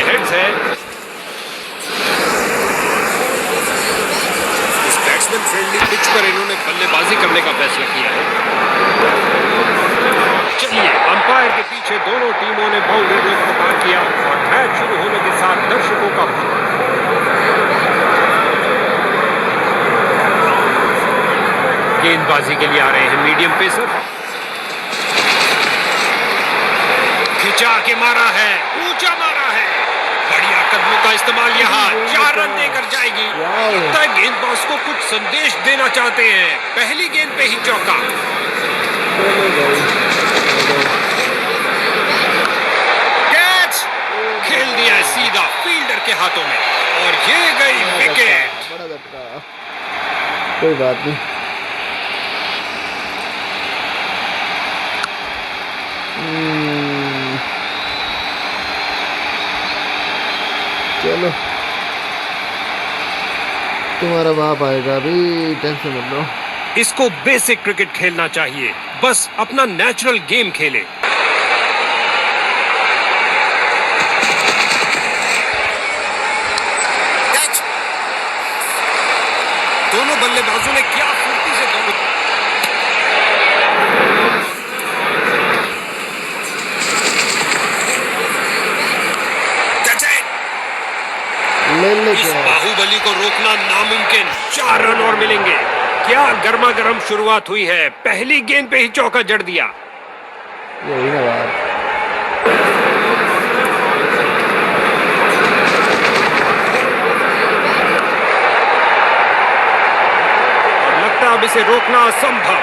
Heads है। इस batsman friendly pitch पर इन्होंने बल्लेबाजी करने का फैसला किया है। चलिए, अंपायर के पीछे दोनों टीमों ने बाउंड्री रोक को पार किया और मैच शुरू होने के साथ दर्शकों का गेंदबाजी के लिए आ रहे हैं मीडियम पेसर। खिंचा के मारा है, ऊंचा मारा है, बढ़िया कदमों का इस्तेमाल यहाँ 4 रन देकर जाएगी। लगता है गेंदबाज को कुछ संदेश देना चाहते हैं। पहली गेंद पे ही चौका। कैच खेल दिया है सीधा फील्डर के हाथों में और ये गई विकेट। बड़ा झटका, कोई बात नहीं। चलो, तुम्हारा बाप आएगा, अभी टेंशन मत लो। इसको बेसिक क्रिकेट खेलना चाहिए, बस अपना नेचुरल गेम खेले। दोनों बल्लेबाजों ने क्या फुर्ती से दोनों इस बाहुबली को रोकना नामुमकिन। 4 रन और मिलेंगे। क्या गर्मा गर्म शुरुआत हुई है, पहली गेंद पे ही चौका जड़ दिया। यही ना बात। और लगता अब इसे रोकना असंभव।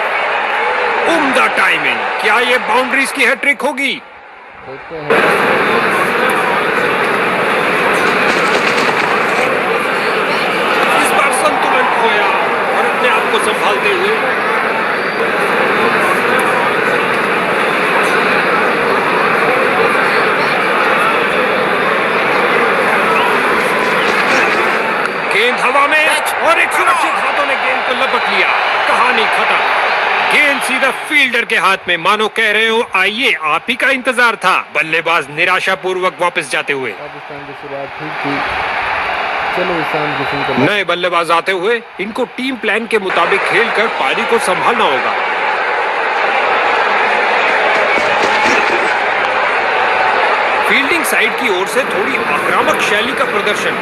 उम्दा टाइमिंग। क्या ये बाउंड्रीज की हैट्रिक होगी? देखते हैं। को संभालते हुए गेंद हवा में और एक सुरक्षित हाथों ने गेंद को लपक लिया। कहानी खत्म। गेंद सीधा फील्डर के हाथ में। मानो कह रहे हो आइए आप ही का इंतजार था। बल्लेबाज निराशापूर्वक वापस जाते हुए। पाकिस्तान की शुरुआत ठीक थी। चलो नए बल्लेबाज आते हुए इनको टीम प्लान के मुताबिक खेलकर पारी को संभालना होगा। फील्डिंग साइड की ओर से थोड़ी आक्रामक शैली का प्रदर्शन।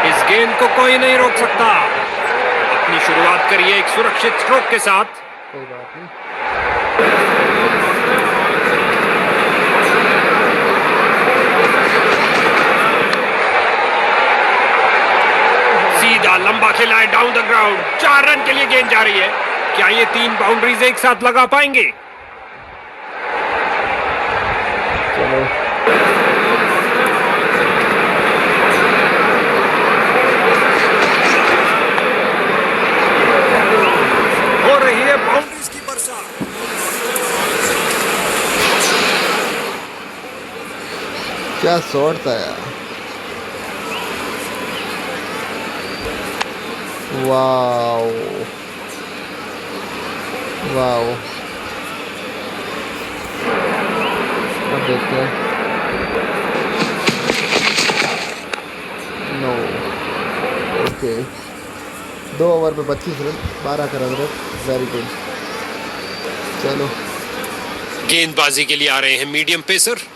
इस गेंद को कोई नहीं रोक सकता। अपनी शुरुआत करिए एक सुरक्षित स्ट्रोक के साथ। कोई बात नहीं। लंबा खेला है डाउन द ग्राउंड। 4 रन के लिए गेंद जा रही है। क्या ये 3 बाउंड्रीज एक साथ लगा पाएंगे? चलो। हो रही है बाउंड्रीज की बरसात। क्या शॉट था यार। Wow wow. अब देखते हैं। No okay. 2 ओवर में 25 रन, 12 का रन रेट। Very good. चलो, गेंदबाजी के लिए आ रहे हैं मीडियम पेसर।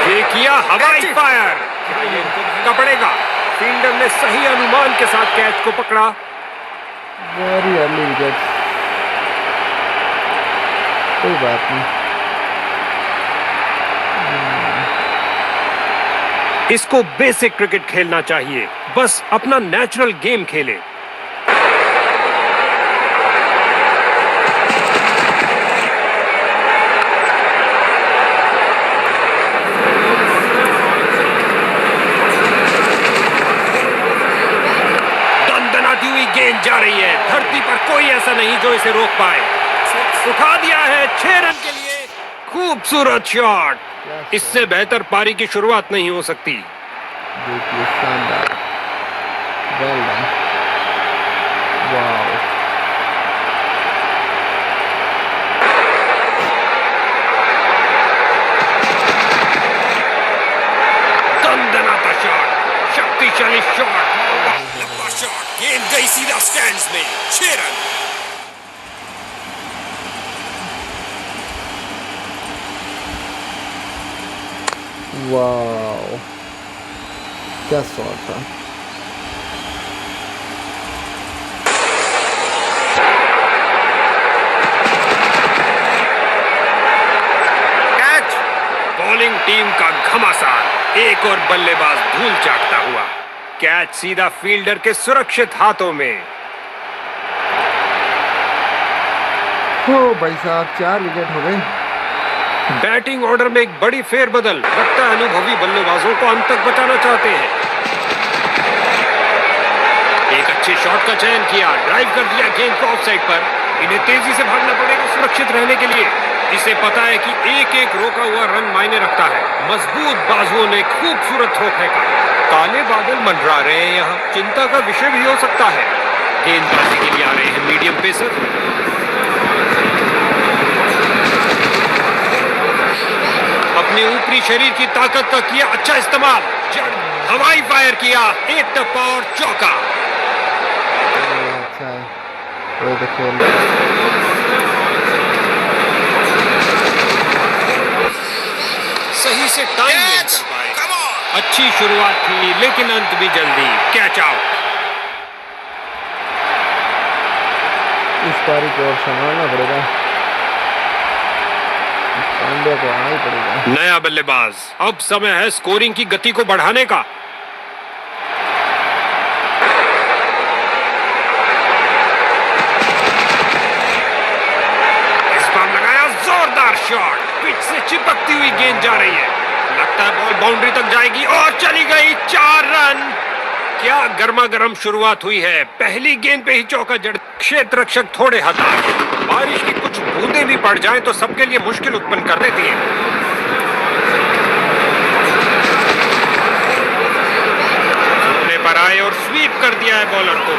ये किया हवाई फायर। ये इनको पड़ेगा। फील्डर ने सही अनुमान के साथ कैच को पकड़ा। Very early wicket. कोई बात नहीं। इसको बेसिक क्रिकेट खेलना चाहिए, बस अपना नेचुरल गेम खेले। गेंद जा रही है। धरती पर कोई ऐसा नहीं जो इसे रोक पाए। उठा दिया है 6 रन के लिए। खूबसूरत शॉट। इससे बेहतर पारी की शुरुआत नहीं हो सकती। देखिए, शानदार। Well done. वाह, क्या शॉट था। कैच। बॉलिंग टीम का घमासान, एक और बल्लेबाज धूल चाटता हुआ। कैच सीधा फील्डर के सुरक्षित हाथों में। हो भाई साहब, 4 विकेट हो गए। बैटिंग ऑर्डर में एक बड़ी फेरबदल। लगता है अनुभवी बल्लेबाजों को अंत तक बचाना चाहते हैं। एक अच्छे शॉट का चयन किया, ड्राइव कर दिया गेंद को ऑफसाइड पर। इन्हें तेजी से भागना पड़ेगा सुरक्षित रहने के लिए। इसे पता है कि एक एक रोका हुआ रन मायने रखता है। मजबूत बाजुओं ने खूबसूरत थ्रो फेंका। काले बादल मंडरा रहे हैं यहाँ, चिंता का विषय भी हो सकता है। गेंदबाजी के लिए आ रहे हैं मीडियम पेसर। अपने ऊपरी शरीर की ताकत का किया अच्छा इस्तेमाल। हवाई फायर किया, एक टप्पा और चौका। अच्छा है, वो तो खेल। सही से टाइम नहीं कर पाए। अच्छी शुरुआत थी लेकिन अंत भी जल्दी। Catch out. इस पारी को और संभालना पड़ेगा, पांड्या को आना ही पड़ेगा। नया बल्लेबाज, अब समय है स्कोरिंग की गति को बढ़ाने का। इस बार लगाया जोरदार शॉट। पिच से चिपकती हुई गेंद जा रही है। लगता है बॉल बाउंड्री तक जाएगी और चली गई। 4 रन। क्या गर्मा गर्म शुरुआत हुई है। पहली गेंद पे ही चौका जड़। क्षेत्र रक्षक थोड़े हताश। बारिश की कुछ बूंदें भी पड़ जाएं तो सबके लिए मुश्किल उत्पन्न कर देती हैं। घुटने पर आए और स्वीप कर दिया है बॉलर को।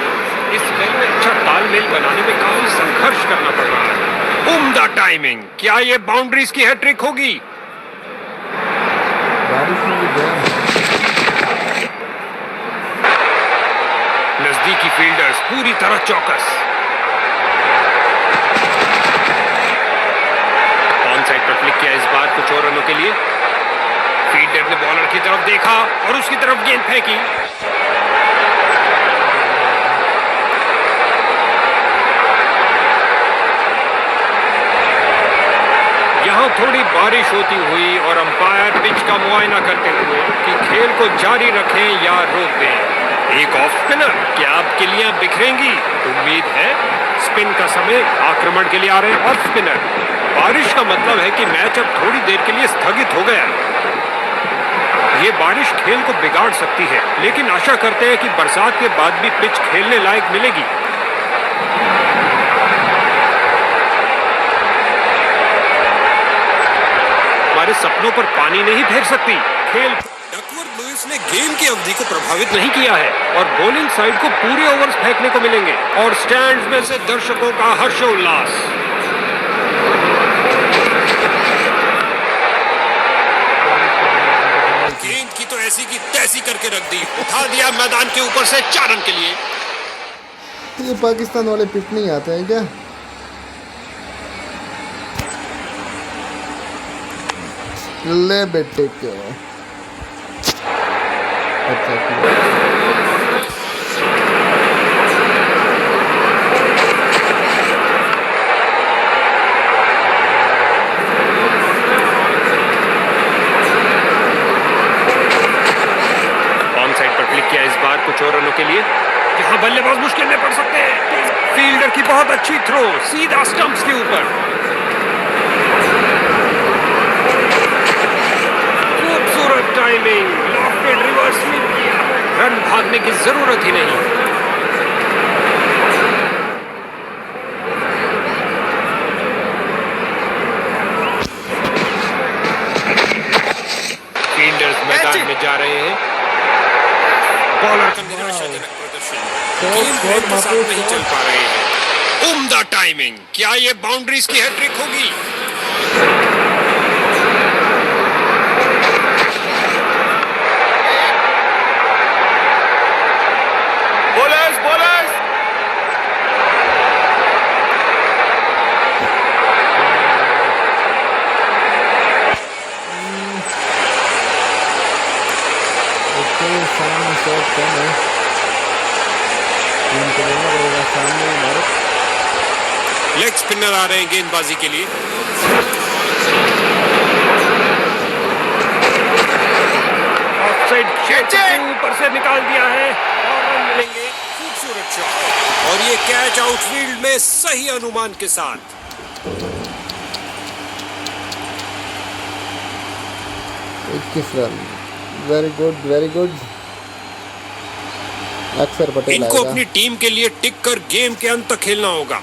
इस खेल में अच्छा तालमेल बनाने में काफी संघर्ष करना पड़ रहा है। उम्दा टाइमिंग। क्या ये बाउंड्रीज की हैट्रिक होगी? बारिश में भी गया। नजदीकी फील्डर्स पूरी तरह चौकस। ऑन साइड पर फ्लिक किया इस बार कुछ और रनों के लिए। फील्डर ने बॉलर की तरफ देखा और उसकी तरफ गेंद फेंकी। यहां थोड़ी बारिश होती हुई और अंपायर पिच का मुआयना करते हुए कि खेल को जारी रखें या रोक दें। एक ऑफ स्पिनर, क्या अब किलियां बिखरेंगी? उम्मीद है। स्पिन का समय, आक्रमण के लिए आ रहे हैं ऑफ स्पिनर। बारिश का मतलब है कि मैच अब थोड़ी देर के लिए स्थगित हो गया। ये बारिश खेल को बिगाड़ सकती है, लेकिन आशा करते हैं कि बरसात के बाद भी पिच खेलने लायक मिलेगी। हमारे सपनों पर पानी नहीं फेर सकती। खेल डकवर्थ लुइस ने गेम की अवधि को प्रभावित नहीं किया है और बॉलिंग साइड को पूरे ओवर्स फेंकने को मिलेंगे और स्टैंड्स में से दर्शकों का हर्षोल्लास। गेंद की तो ऐसी की तैसी करके रख दी। उठा दिया मैदान के ऊपर से 4 रन के लिए। ये पाकिस्तान वाले पिट नहीं आते हैं क्या? ले बेटे क्यों अच्छा किया। ऑन साइड पर क्लिक किया इस बार कुछ और रनों के लिए। यहाँ बल्लेबाज मुश्किल में पड़ सकते हैं। फील्डर की बहुत अच्छी थ्रो सीधा स्टंप्स के ऊपर। खूबसूरत टाइमिंग, लॉफ्टेड रिवर्स स्वीप किया। रन भागने की जरूरत ही नहीं। फील्डर्स मैदान में जा रहे हैं। बॉलर का निराशाजनक प्रदर्शन। गेम प्लान के साथ नहीं चल पा रहे हैं। उम्दा टाइमिंग। क्या ये बाउंड्रीज की हैट्रिक होगी? Bowlers bowlers. शॉट कम है, टीम को देना पड़ेगा सामने हमारे। लेग स्पिनर आ रहे हैं गेंदबाजी के लिए। ऑफसाइड क्षेत्र के ऊपर से निकाल दिया है और रन मिलेंगे। खूबसूरत शॉट और ये कैच आउटफील्ड में सही अनुमान के साथ। 21 run, very good very good. अक्षर पटेल इनको आएगा। अपनी टीम के लिए टिक कर गेम के अंत तक खेलना होगा।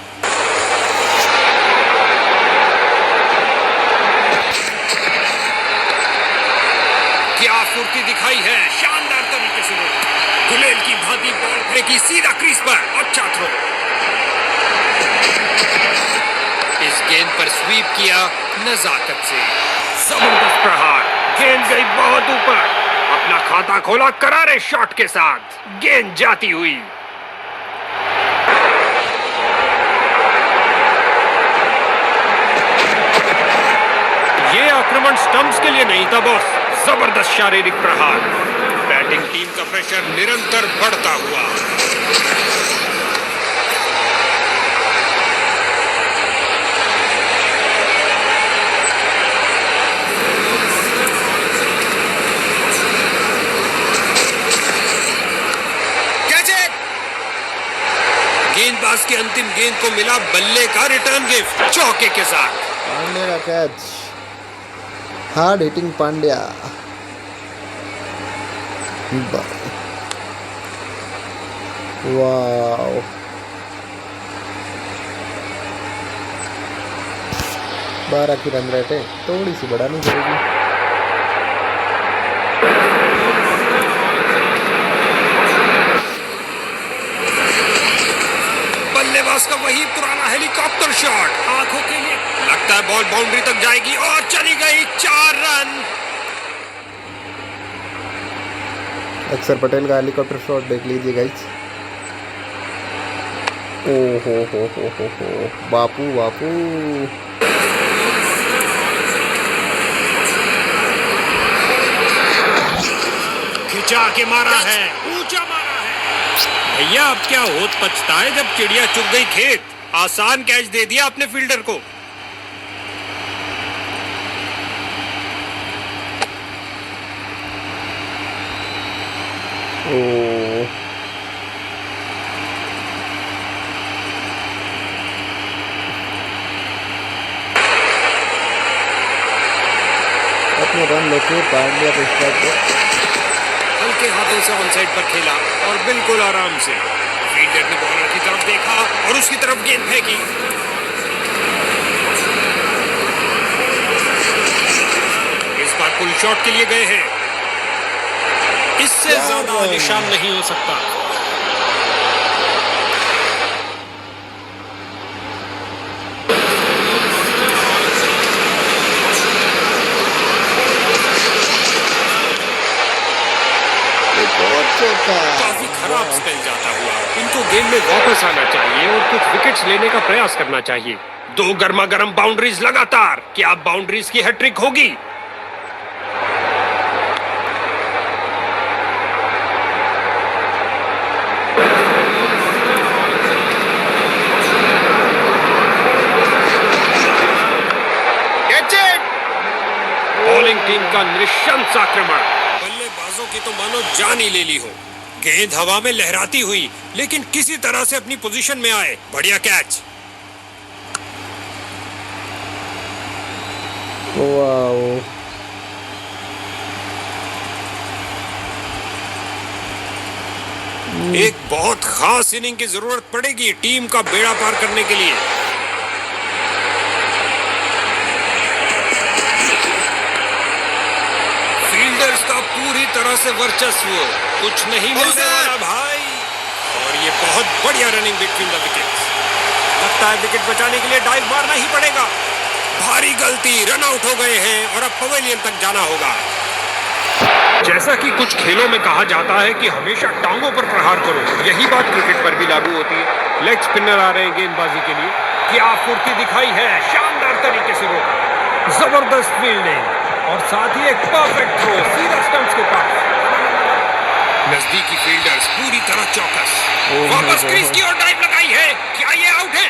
क्या फुर्ती दिखाई है, शानदार तरीके से रोका। गुलेल की भांति बॉल फेंकी सीधा क्रीज पर, अच्छा थ्रो। इस गेंद पर स्वीप किया नजाकत से। जबरदस्त प्रहार, गेंद गई बहुत ऊपर। अपना खाता खोला करारे शॉट के साथ, गेंद जाती हुई। ये आक्रमण स्टंप्स के लिए नहीं था बॉस, जबरदस्त शारीरिक प्रहार। बैटिंग टीम का प्रेशर निरंतर बढ़ता हुआ। गेंदबाज की अंतिम गेंद को मिला बल्ले का रिटर्न गिफ्ट चौके के साथ। पांड्या का catch, hard hitting Pandya. Wow, बारह की रन रेट है, थोड़ी सी बढ़ानी पड़ेगी। बल्लेबाज का वही पुराना हेलीकॉप्टर शॉट, आंखों के लिए लगता है बॉल बाउंड्री तक जाएगी और चली गई। 4 रन। अक्षर पटेल का हेलीकॉप्टर शॉट देख लीजिए गाइस। ओ हो बापू बापू। खिंचा के मारा है, ऊंचा मारा है। भैया अब क्या होत पछता है जब चिड़िया चुग गई खेत। आसान कैच दे दिया अपने फील्डर को। ओ अपने रन लेके पांड्या पे स्ट्राइक पे हल्के हाथों से ऑन साइड पर खेला और बिल्कुल आराम से। फील्डर ने बॉलर की तरफ देखा और उसकी तरफ गेंद फेंकी। इस बार पुल शॉट के लिए गए हैं। इससे ज्यादा आलिशान नहीं हो सकता। काफी खराब स्पेल जाता हुआ। इनको गेम में वापस आना चाहिए और कुछ विकेट्स लेने का प्रयास करना चाहिए। 2 गर्मा गर्म बाउंड्रीज लगातार, क्या बाउंड्रीज की हैट्रिक होगी? बॉलिंग टीम का निशंस आक्रमण। बल्लेबाजों की तो मानो जान ही ले ली हो। गेंद हवा में लहराती हुई लेकिन किसी तरह से अपनी पोजीशन में आए। बढ़िया कैच। वाओ, एक बहुत खास इनिंग की जरूरत पड़ेगी टीम का बेड़ा पार करने के लिए। फील्डर्स का पूरी तरह से वर्चस्व, कुछ नहीं मिलने वाला भाई। और ये बहुत बढ़िया रनिंग बिटवीन द विकेट्स। लगता है विकेट बचाने के लिए डाइव मारना ही पड़ेगा। भारी गलती, रन आउट हो गए हैं और अब पवेलियन तक जाना होगा। जैसा कि कुछ खेलों में कहा जाता है कि हमेशा टांगों पर प्रहार करो, यही बात क्रिकेट पर भी लागू होती है। लेग स्पिनर आ रहे हैं गेंदबाजी के लिए। क्या फुर्ती दिखाई है, शानदार तरीके से रोका। जबरदस्त फील्डिंग और साथ ही एक परफेक्ट थ्रो सीधा स्टंप्स के पास। नजदीकी फील्डर्स पूरी तरह चौकस। ओह वापस माय क्रीज गॉड। की ओर डाइव लगाई है, क्या ये आउट है?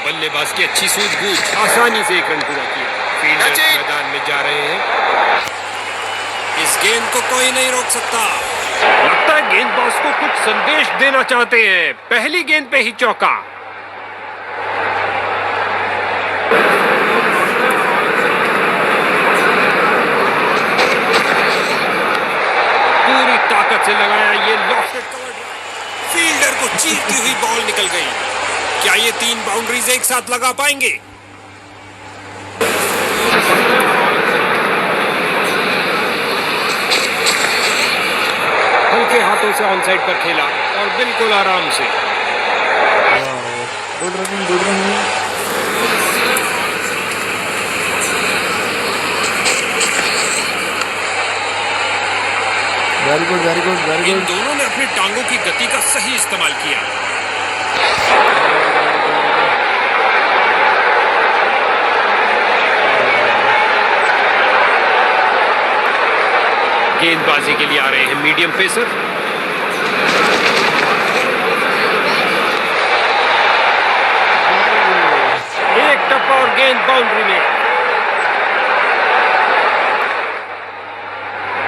बल्लेबाज की अच्छी सूझबूझ, आसानी से एक रन पूरा किया। फील्डर्स मैदान में जा रहे हैं। इस गेंद को कोई नहीं रोक सकता। लगता है गेंदबाज को कुछ संदेश देना चाहते हैं। पहली गेंद पे ही चौका। पूरी ताकत से लगाया ये लॉफ्टेड कवर ड्राइव। फील्डर को चीरती हुई बॉल निकल गई। क्या ये 3 बाउंड्रीज एक साथ लगा पाएंगे? हल्के हाथों से ऑन साइड पर खेला और बिल्कुल आराम से। Good running, good running. Very good, very good, very in good. दोनों ने अपनी टांगों की गति का सही इस्तेमाल किया। गेंदबाजी के लिए आ रहे हैं मीडियम पेसर। एक टप्पा और गेंद बाउंड्री में।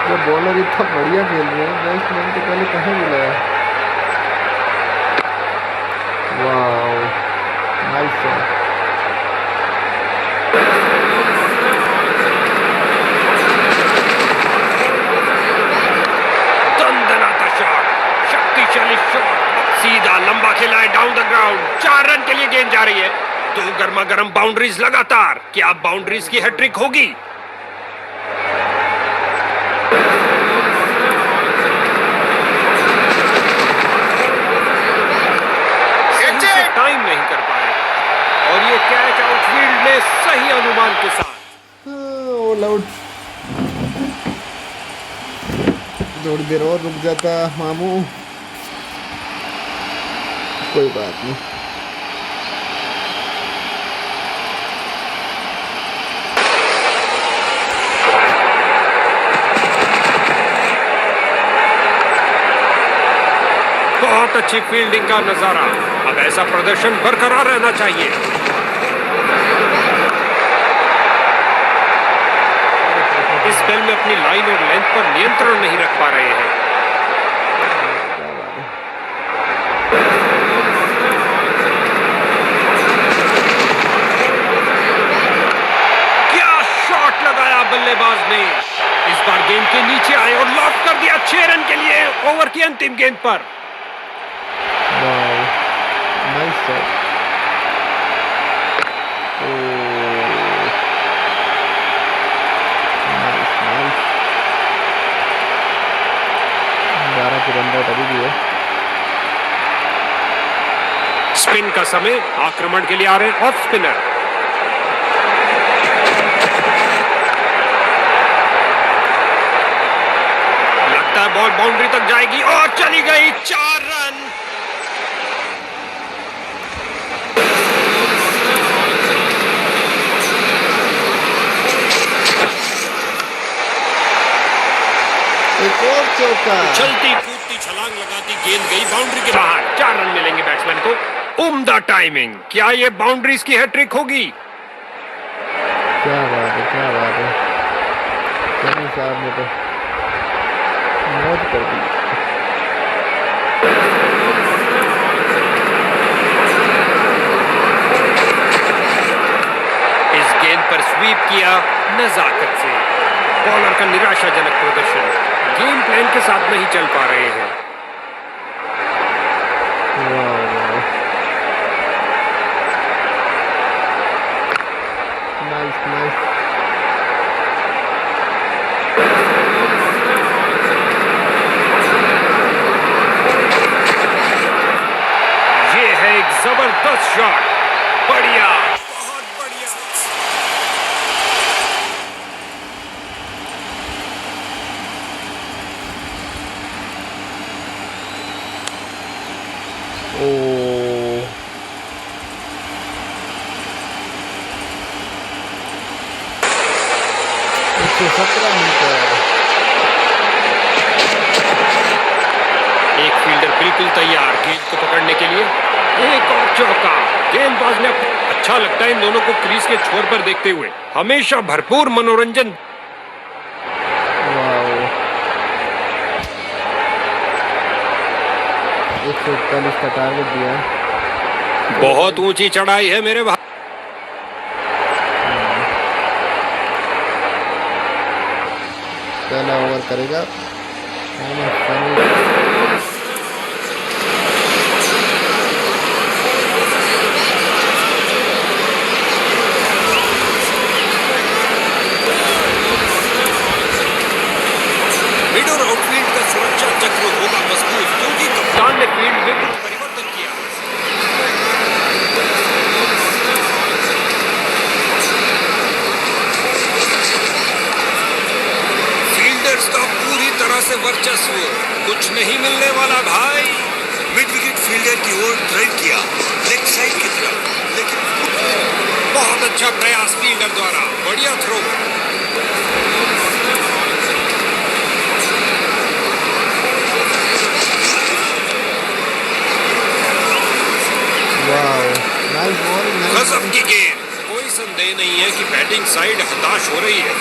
जब बॉलर इतना बढ़िया खेल रहे हैं, बैट्समैन को पहले कहाँ मिलाया? Wow, nice shot. दंदनाता शॉट, शक्तिशाली शॉट, सीधा लंबा खेला है डाउन द ग्राउंड। 4 रन के लिए गेंद जा रही है। 2 गर्मा गर्म बाउंड्रीज लगातार। क्या बाउंड्रीज की हैट्रिक होगी? टाइम नहीं कर पाए और ये कैच आउटफील्ड में सही अनुमान के साथ। All out. थोड़ी देर और रुक जाता मामू, कोई बात नहीं। बहुत अच्छी फील्डिंग का नजारा। अब ऐसा प्रदर्शन बरकरार रहना चाहिए। इस स्पेल में अपनी लाइन और लेंथ पर नियंत्रण नहीं रख पा रहे हैं। क्या शॉट लगाया बल्लेबाज ने। इस बार गेंद के नीचे आए और लॉक कर दिया 6 रन के लिए ओवर की अंतिम गेंद पर। Nice shot. Nice nice. 12 की रन रेट अभी भी है। स्पिन का समय, आक्रमण के लिए आ रहे हैं ऑफ स्पिनर। लगता है बॉल बाउंड्री तक जाएगी और चली गई। 4 रन। एक और चौका। चलती कूदती छलांग लगाती गेंद गई बाउंड्री के बाहर। 4 रन मिलेंगे बैट्समैन को। उम्दा टाइमिंग। क्या ये बाउंड्रीज की हैट्रिक होगी? क्या बात है, क्या बात है। सनी साहब ने तो मौज कर दी। इस गेंद पर स्वीप किया नजाकत से। बॉलर का निराशाजनक प्रदर्शन। गेम प्लान के साथ नहीं चल पा रहे हैं। Nice nice. ये है एक जबरदस्त शॉट। बढ़िया, बहुत बढ़िया। ओ 117 मीटर। एक फील्डर बिल्कुल तैयार गेंद को पकड़ने के लिए। एक और चौका। गेंदबाज ने अच्छा लगता है इन दोनों को क्रीज के छोर पर देखते हुए। हमेशा भरपूर मनोरंजन। वाओ, 141 का टारगेट दिया है। बहुत ऊंची चढ़ाई है मेरे भाई। पहला ओवर करेगा मोहम्मद फरीद। मिड और आउटफील्ड का सुरक्षा चक्र होगा मजबूत क्योंकि कप्तान ने फील्ड में कुछ परिवर्तन किया। फील्डर्स का पूरी तरह से वर्चस्व, कुछ नहीं मिलने वाला भाई। मिड विकेट फील्डर की ओर ड्राइव किया लेग साइड की तरफ, लेकिन बहुत अच्छा प्रयास फील्डर द्वारा, बढ़िया थ्रो। वाओ, नाइस बॉल, गजब की गेंद। कोई संदेह नहीं है कि बैटिंग साइड हताश हो रही है।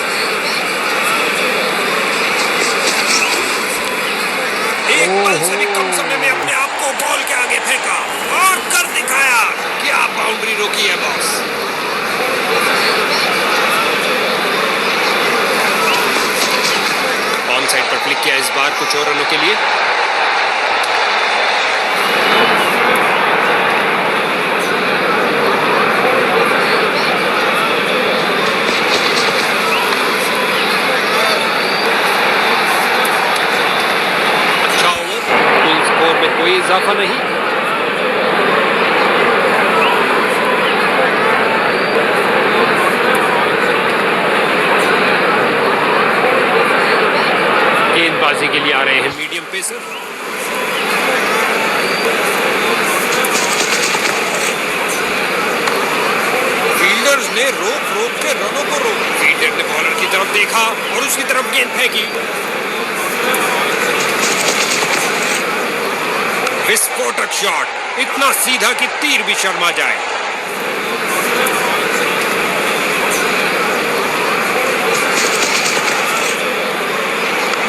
एक पल से भी कम समय में अपने आप को बॉल के आगे फेंका और कर दिखाया कि आप बाउंड्री रोकी है बॉस। ऑन साइड पर क्लिक किया इस बार कुछ और रनों के लिए। कोई इजाफा नहीं। गेंदबाजी के लिए आ रहे हैं मीडियम पेसर। फील्डर्स ने रोक रोक के रनों को रोक। फील्डर ने बॉलर की तरफ देखा और उसकी तरफ गेंद फेंकी। विस्फोटक शॉट, इतना सीधा कि तीर भी शर्मा जाए।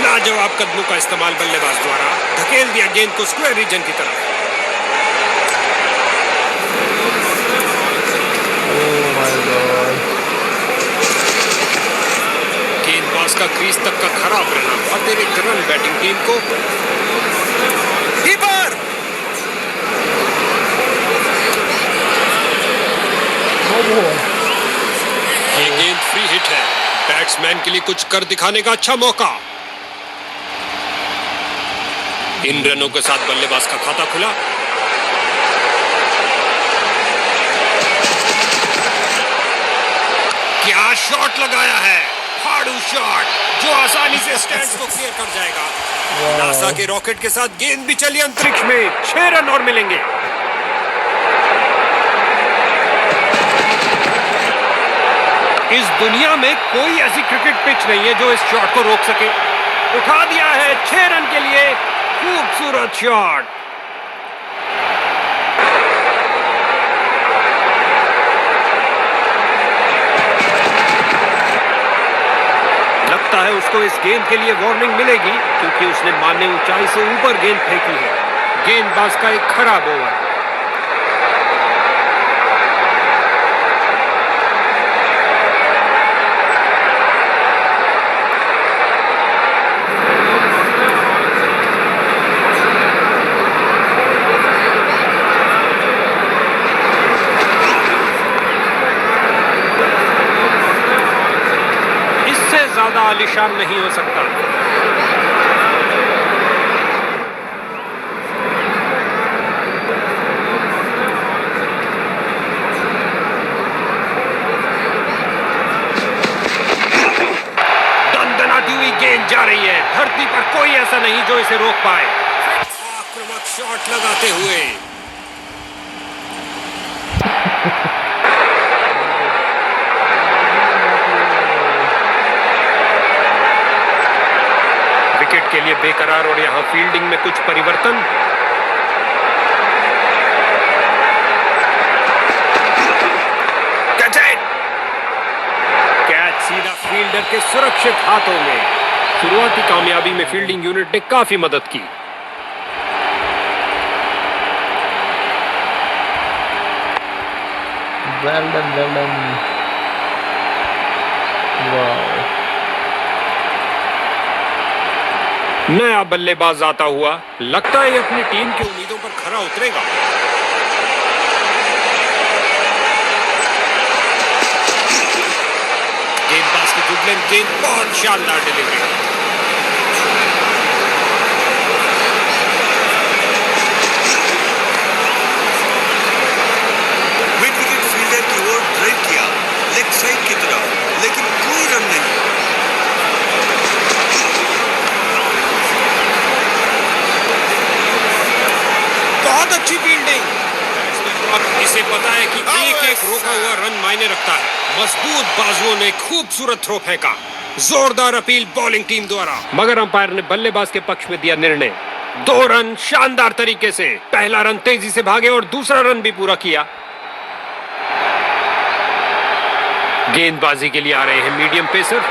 लाजवाब कदमों का इस्तेमाल बल्लेबाज द्वारा धकेल दिया गेंद को स्क्वायर रीजन की तरफ। Oh my God. गेंदबाज का क्रीज तक का खराब रहना अतिरिक्त रन बैटिंग टीम को। कीपर ये गेंद फ्री हिट है। बैट्समैन के लिए कुछ कर दिखाने का अच्छा मौका। इन रनों के साथ बल्लेबाज का खाता खुला। क्या शॉट लगाया है, फाड़ू शॉट जो आसानी से स्टैंड्स को क्लियर कर जाएगा। नासा के रॉकेट के साथ गेंद भी चली अंतरिक्ष में। 6 रन और मिलेंगे। इस दुनिया में कोई ऐसी क्रिकेट पिच नहीं है जो इस शॉट को रोक सके। उठा दिया है 6 रन के लिए। खूबसूरत शॉट। लगता है उसको इस गेंद के लिए वार्निंग मिलेगी क्योंकि उसने मान्य ऊंचाई से ऊपर गेंद फेंकी है। गेंदबाज का एक खराब ओवर। ज्यादा आलीशान नहीं हो सकता। दंदनाती हुई गेंद जा रही है। धरती पर कोई ऐसा नहीं जो इसे रोक पाए। आक्रामक शॉट लगाते हुए विकेट के लिए बेकरार और यहाँ फील्डिंग में कुछ परिवर्तन। कैच सीधा फील्डर के सुरक्षित हाथों में। शुरुआती कामयाबी में फील्डिंग यूनिट ने काफी मदद की। Well done. वाह। नया बल्लेबाज आता हुआ, लगता है अपनी टीम की उम्मीदों पर खरा उतरेगा। गेंदबाज की जुगलन गेंद, बहुत शानदार डिलीवरी। मिड विकेट फील्डर की ओर ड्राइव किया लेग साइड की तरफ, लेकिन कोई रन नहीं। बहुत अच्छी फील्डिंग। इसे पता है कि एक एक रोका हुआ रन मायने रखता है। मजबूत बाजुओं ने खूबसूरत थ्रो फेंका। जोरदार अपील बॉलिंग टीम द्वारा, मगर अंपायर ने बल्लेबाज के पक्ष में दिया निर्णय। 2 रन शानदार तरीके से। पहला रन तेजी से भागे और दूसरा रन भी पूरा किया। गेंदबाजी के लिए आ रहे हैं मीडियम पेसर।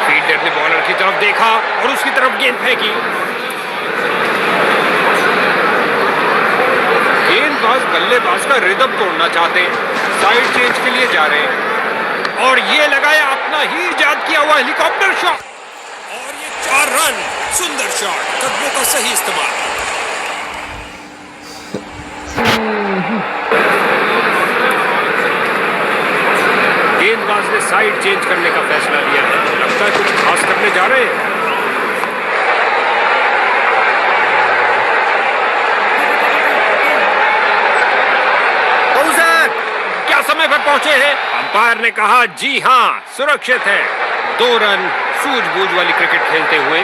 फील्डर ने बॉलर की तरफ देखा और उसकी तरफ गेंद फेंकी। गेंदबाज बल्लेबाज का रिदम तोड़ना चाहते हैं। साइड चेंज के लिए जा रहे हैं और ये लगाया अपना ही इजाद किया हुआ हेलीकॉप्टर शॉट। और ये 4 रन। सुंदर शॉट, कदमों का सही इस्तेमाल। गेंदबाज ने साइड चेंज करने का फैसला लिया है। लगता है कुछ खास करने जा रहे हैं। क्या समय पर पहुंचे हैं? अंपायर ने कहा जी हां, सुरक्षित है। 2 रन सूझबूझ वाली क्रिकेट खेलते हुए।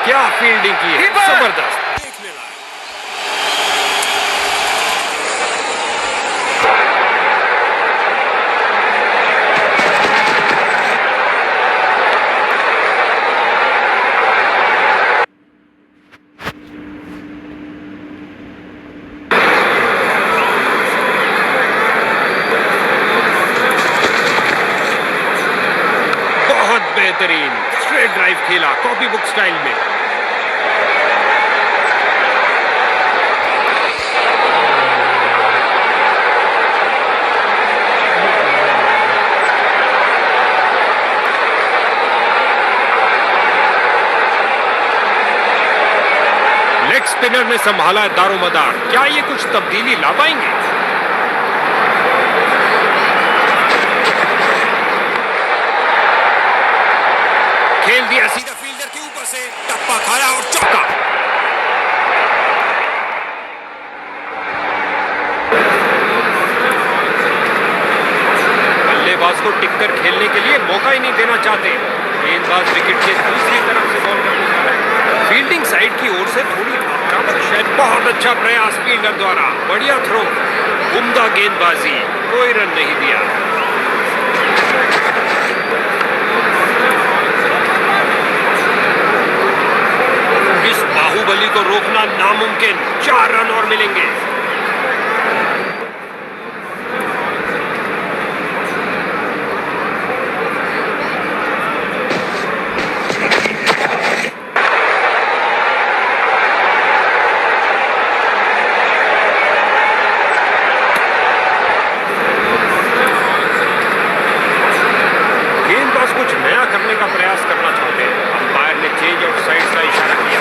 क्या फील्डिंग की है, जबरदस्त। देखने लायक। बहुत बेहतरीन स्ट्रेट ड्राइव खेला, कॉपी बुक स्टाइल में। लेग स्पिनर ने संभाला है दारोमदार। क्या ये कुछ तब्दीली ला पाएंगे? खेल दिया सीधा फील्डर के ऊपर से, टप्पा खाया और चौका। बल्लेबाज को टिककर खेलने के लिए मौका ही नहीं देना चाहते। गेंदबाज विकेट के दूसरी तरफ से बॉल करने जा रहे हैं। फील्डिंग साइड की ओर से थोड़ी आक्रामक शैली। बहुत अच्छा प्रयास फील्डर द्वारा, बढ़िया थ्रो, उम्दा गेंदबाजी, कोई रन नहीं दिया। इस बाहुबली को रोकना नामुमकिन। 4 रन और मिलेंगे। गेंदबाज कुछ नया करने का प्रयास करना चाहते हैं। अंपायर ने चेंज ऑफ साइड का इशारा किया।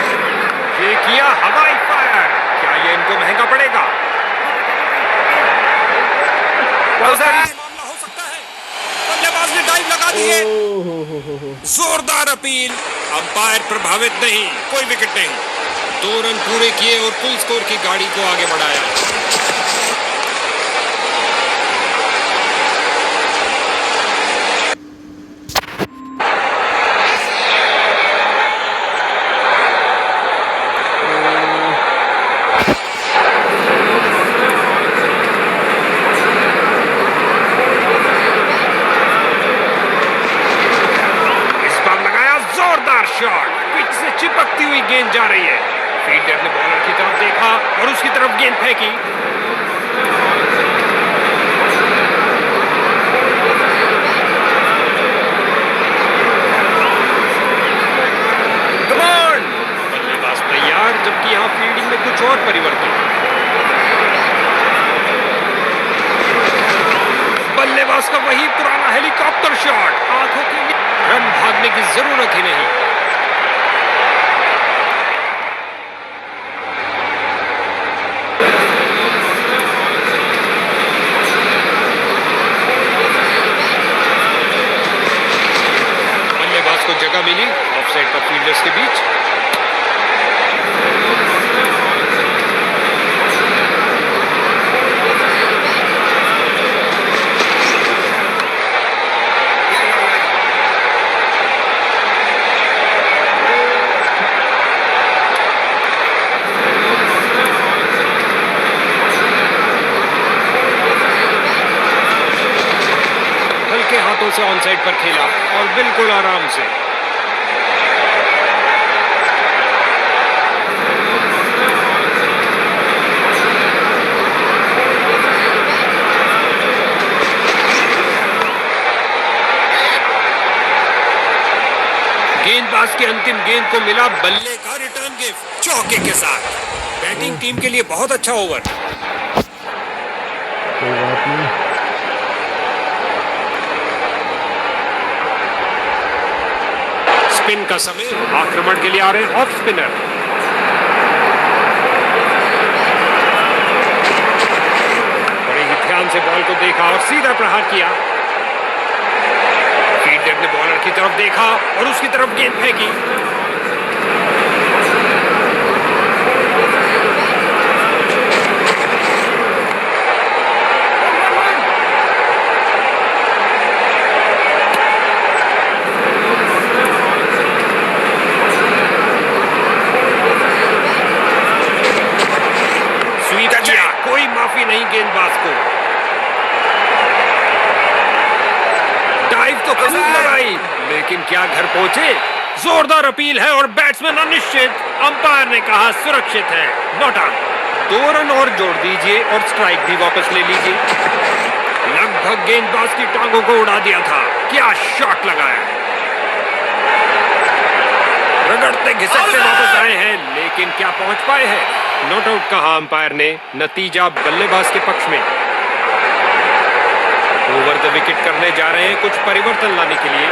ये किया हवाई फायर। क्या ये इनको महंगा पड़ेगा? मामला हो सकता है। बल्लेबाज ने डाइव लगा दी है। जोरदार अपील। अंपायर प्रभावित नहीं, कोई विकेट नहीं। 2 रन पूरे किए और फुल स्कोर की गाड़ी को आगे बढ़ाया। गेंद फेंकी। कमांड, बल्लेबाज तैयार, जबकि यहाँ फील्डिंग में कुछ और परिवर्तन। बल्लेबाज का वही पुराना हेलीकॉप्टर शॉट, आंखों के रन भागने की जरूरत ही नहीं। बल्लेबाज को जगह मिली ऑफसाइड पर फील्डर्स के बीच। हल्के हाथों से ऑन साइड पर खेला और बिल्कुल आराम से। गेंदबाज की अंतिम गेंद को मिला बल्ले का रिटर्न गिफ्ट चौके के साथ। बैटिंग टीम के लिए बहुत अच्छा ओवर। कोई बात नहीं। स्पिन का समय, आक्रमण के लिए आ रहे हैं ऑफ स्पिनर। बड़े ही ध्यान से बॉल को देखा और सीधा प्रहार किया। फील्डर ने बॉलर की तरफ देखा और उसकी तरफ गेंद फेंकी। कोई माफी नहीं गेंदबाज को। डाइव तो खूब लगाई, लेकिन क्या घर पहुंचे? जोरदार अपील है और बैट्समैन अनिश्चित। अंपायर ने कहा सुरक्षित है, नॉट आउट। 2 रन और जोड़ दीजिए और स्ट्राइक भी वापस ले लीजिए। लगभग गेंदबाज की टांगों को उड़ा दिया था। क्या शॉट लगाया, रगड़ते घिसकते वापस आए हैं, लेकिन क्या पहुंच पाए हैं? नॉट आउट कहा अंपायर ने। नतीजा बल्लेबाज के पक्ष में। ओवर द विकेट करने जा रहे हैं कुछ परिवर्तन लाने के लिए।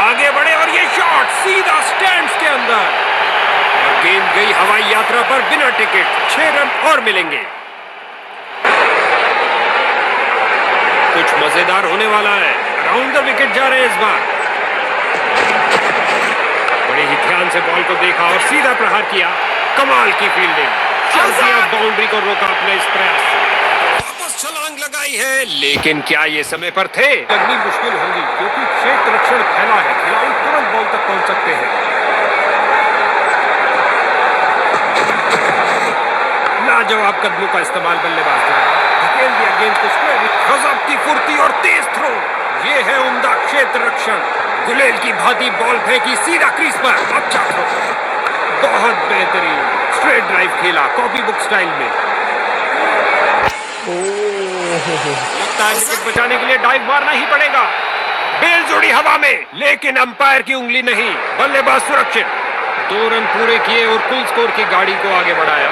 आगे बढ़े और ये शॉट सीधा स्टैंड्स के अंदर और गेंद गई हवाई यात्रा पर बिना टिकट। 6 रन और मिलेंगे। कुछ मजेदार होने वाला है। अराउंड द विकेट जा रहे हैं इस बार। बड़े ही ध्यान से बॉल को देखा और सीधा प्रहार किया। कमाल की फील्डिंग, बाउंड्री को रोका अपने इस प्रयास से। वापस छलांग लगाई है, लेकिन क्या ये समय पर थे? लगनी मुश्किल होगी क्योंकि क्षेत्र रक्षण फैला है। खिलाड़ी तुरंत बॉल तक पहुंच सकते हैं। लाजवाब कदमों का इस्तेमाल बल्लेबाज ने धकेल दिया गेंद को स्क्वायर। गजब की फुर्ती और तेज थ्रो, ये है उम्दा क्षेत्र रक्षण। गुलेल की भांति बॉल फेंकी सीधा क्रीज पर। अच्छा थ्रो, बहुत बेहतरीन स्ट्रेट ड्राइव खेला कॉपी बुक स्टाइल में। लगता है विकेट बचाने के लिए डाइव मारना ही पड़ेगा। बेल जोड़ी हवा में, लेकिन अंपायर की उंगली नहीं। बल्लेबाज सुरक्षित। 2 रन पूरे किए और कुल स्कोर की गाड़ी को आगे बढ़ाया।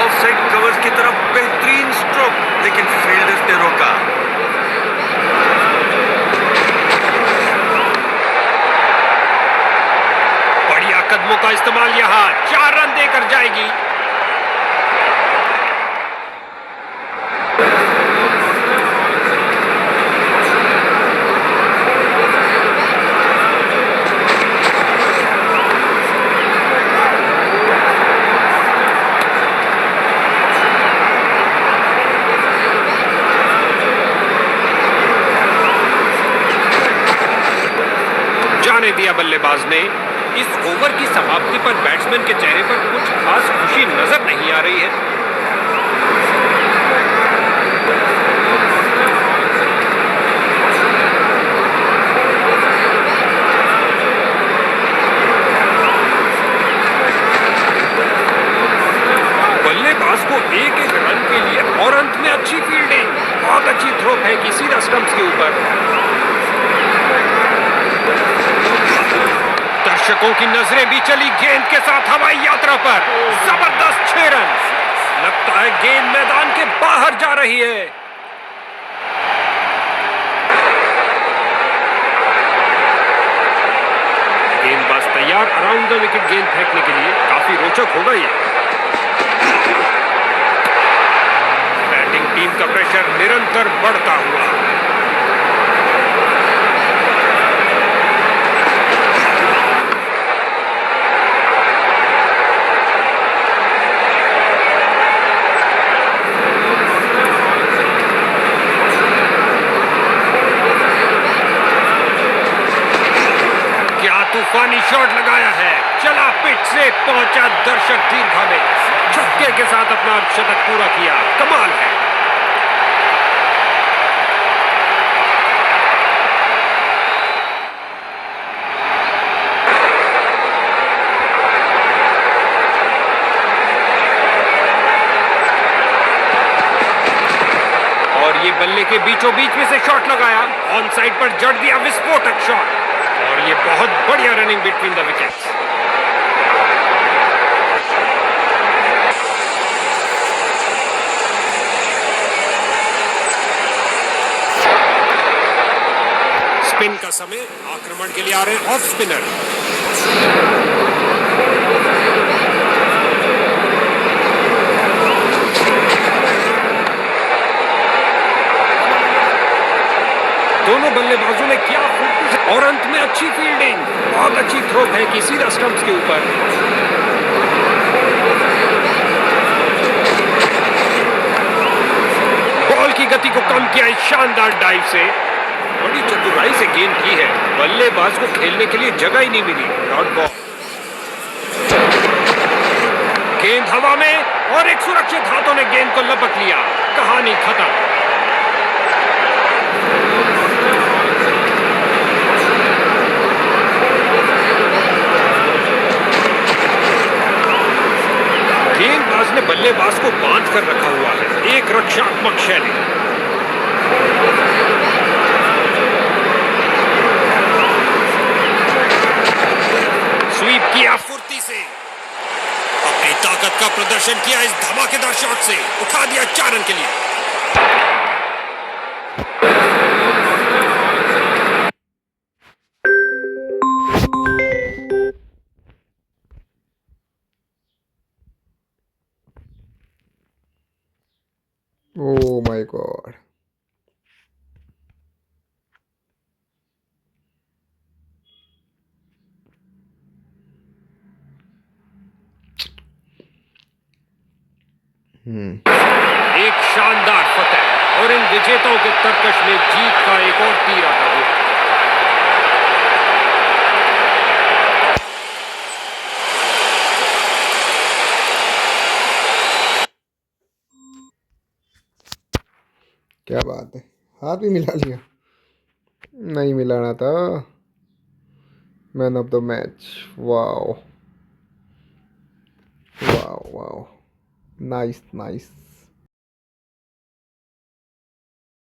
ऑफसाइड कवर की तरफ बेहतरीन स्ट्रोक, लेकिन फील्डर्स ने रोका। बढ़िया कदमों का इस्तेमाल यहां। 4 रन देकर जाएगी। दिया बल्लेबाज ने। इस ओवर की समाप्ति पर बैट्समैन के चेहरे पर कुछ खास खुशी नजर नहीं आ रही है। दर्शकों की नजरें भी चली गेंद के साथ हवाई यात्रा पर। जबरदस्त 6 रन। लगता है गेंद मैदान के बाहर जा रही है। गेंदबाज तैयार अराउंड द विकेट गेंद फेंकने के लिए। काफी रोचक होगा ये। बैटिंग टीम का प्रेशर निरंतर बढ़ता हुआ। तूफानी शॉट लगाया है, चला पिच से, पहुंचा दर्शक दीर्घा में, छक्के के साथ अपना शतक पूरा किया। कमाल है। और ये बल्ले के बीचों बीच में से शॉट लगाया, ऑन साइड पर जड़ दिया विस्फोटक शॉट। और ये बहुत बढ़िया running between the wickets. Spin का समय, आक्रमण के लिए आ रहे हैं ऑफ स्पिनर। दोनों बल्लेबाजों ने क्या फुर्ती से, और अंत में अच्छी फील्डिंग, बहुत अच्छी थ्रो फेंकी सीधा स्टंप्स के ऊपर। बॉल की गति को कम किया इस शानदार डाइव से। बड़ी चतुराई से गेंद की है, बल्लेबाज को खेलने के लिए जगह ही नहीं मिली। डॉट बॉल, गेंद हवा में और एक सुरक्षित हाथों ने गेंद को लपक लिया। कहानी खत्म। गेंदबाज ने बल्लेबाज को बांध कर रखा हुआ है, एक रक्षात्मक शैली। स्वीप किया फुर्ती से, अपनी ताकत का प्रदर्शन किया इस धमाकेदार शॉट से, उठा दिया 4 रन के लिए। Oh my God. एक शानदार फतह और इन विजेताओं के तरकश में जीत का एक और तीर आता हुआ। क्या बात है, हाथ भी मिला लिया। नहीं मिलाना था। Man of the match. Wow wow wow, nice nice.